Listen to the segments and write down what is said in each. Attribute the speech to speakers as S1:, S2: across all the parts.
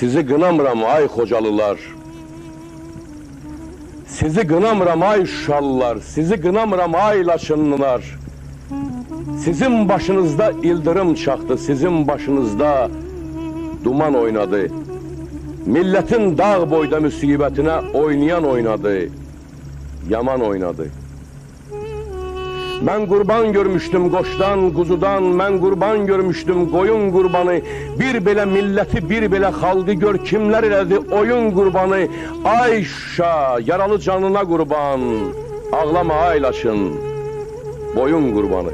S1: Sizi qınamıram ay Xocalılar. Sizi qınamıram ay Şuşalılar. Sizi qınamıram ay Laçınlılar. Sizin başınızda ildırım çaktı, sizin başınızda duman oynadı. Milletin dağ boyda müsibetine oynayan oynadı, yaman oynadı. Ben kurban görmüştüm qoşdan, kuzudan, ben kurban görmüştüm koyun kurbanı. Bir belə milleti, bir belə xalqı gör kimler elədi oyun kurbanı. Ay Şuşa, yaralı canına kurban, ağlama ay Laçın, boyun kurbanı.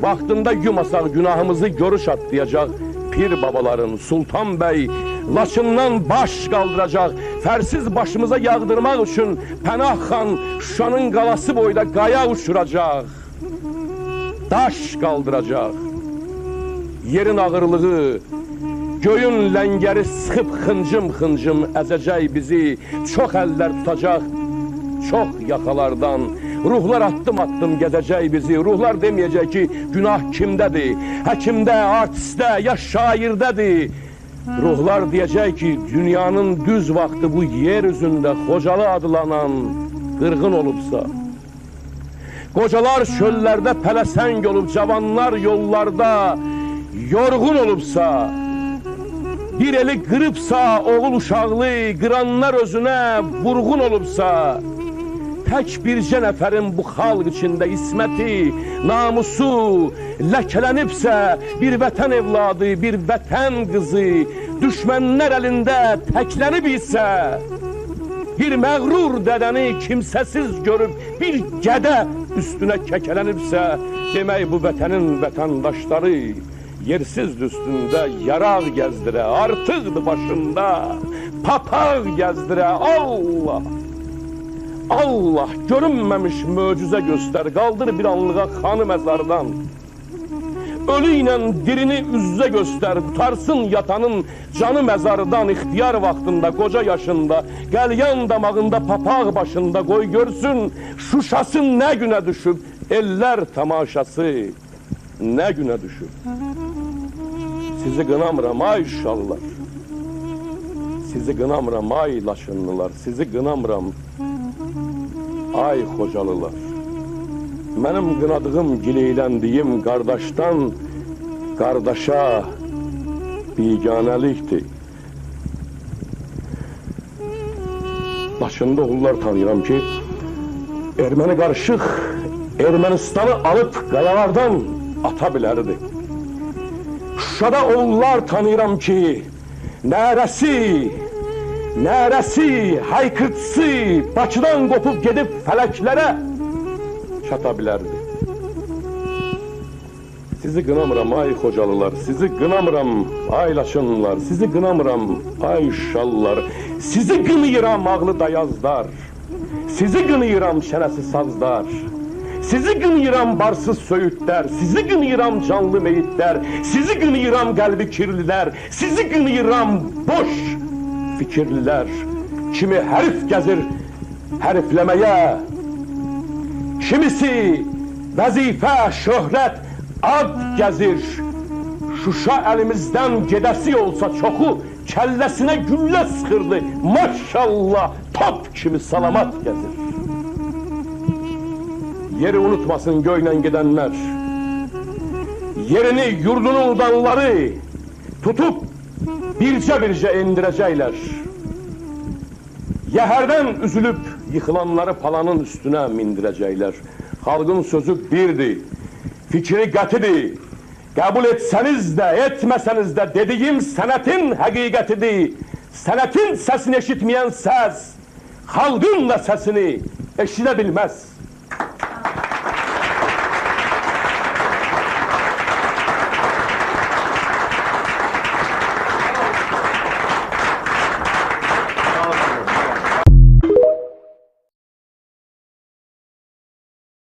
S1: Vaxtında yumasaq günahımızı görüş atlayacaq pir babaların, Sultan Bey Laçından baş kaldıracak, fersiz başımıza yağdırmak için Pənah xan Şuşanın qalası boyda qaya uçuracaq, daş kaldıracak. Yerin ağırlığı, göyün ləngəri sıxıb xıncım-xıncım əzəcək bizi. Çox əllər tutacaq, çox yaxalardan. Ruhlar attım gezecek bizi. Ruhlar demeyecek ki günah kimdedir? Həkimdə, artistdə, ya şairdedir. Ruhlar diyecek ki dünyanın düz vakti bu yeryüzünde Xocalı adlanan qırğın olubsa, qocalar çöllerde pələsəng olub, cavanlar yollarda yorğun olubsa, bir eli qırıbsa oğul uşaqlı, qıranlar özüne vurğun olubsa, tək bircə nəfərin bu xalq içində isməti, namusu ləkələnibsə, bir vətən evladı, bir vətən qızı düşmənlər əlində təklənib isə, bir məğrur dədəni kimsəsiz görüb bir gədə üstünə kəkələnibsə, demək bu vətənin vətəndaşları yersiz üstündə yaraq gəzdirə, artıqdır başında papaq gəzdirə. Allah! Allah görünmemiş möcüze göster, kaldır bir anlığa kanı mezardan. Ölüyle dirini üzze göster, tutarsın yatanın canı mezardan. İhtiyar vaktinde, koca yaşında, gəlyan damağında, papaq başında koy görsün. Şuşası ne güne düşüp, eller tamaşası ne güne düşüp. Sizi qınamıram ay Şuşalılar. Sizi qınamıram ay Laçınlılar. Sizi qınamıram ay Xocalılar. Mənim qınadığım, gileylendiyim qardaşdan qardaşa biganəlikdir. Laçında oğullar tanıyıram ki, erməni qarışıq Ermənistanı alıp qayalardan ata bilərdi. Şuşada oğullar tanıyıram ki, nərəsi, haykırtısı Bakıdan qopup gedib fələklere çata bilərdi. Sizi qınamıram ay Xocalılar, sizi qınamıram ay Laçınlılar, sizi qınamıram ay Şuşalılar, sizi qınayıram ağlı dayazlar, sizi qınayıram şənəsi sazlar, sizi qınayıram barsız söyütlər, sizi qınayıram canlı meyitlər, sizi qınayıram qəlbi kirlilər, sizi qınayıram boş fikirlilər. Kimi hərif gəzir hərifləməyə, kimisi vəzifə, şöhrət, ad gəzir. Şuşa əlimizdən gedəsi olsa çoxu kəlləsinə güllə sıxırdı. Maşallah top kimi salamat gəzir. Yeri unutmasın göylə gedənlər, yerini, yurdunu udanları tutup bircə indirəcəklər. Yəhərdən üzülüb yıxılanları palanın üstünə mindirəcəklər. Xalqın sözü birdir, fikri qətidir. Qəbul etsəniz də, etməsəniz də dediyim sənətin həqiqətidir. Sənətin səsini eşitməyən səs, xalqın da səsini eşidə bilməz.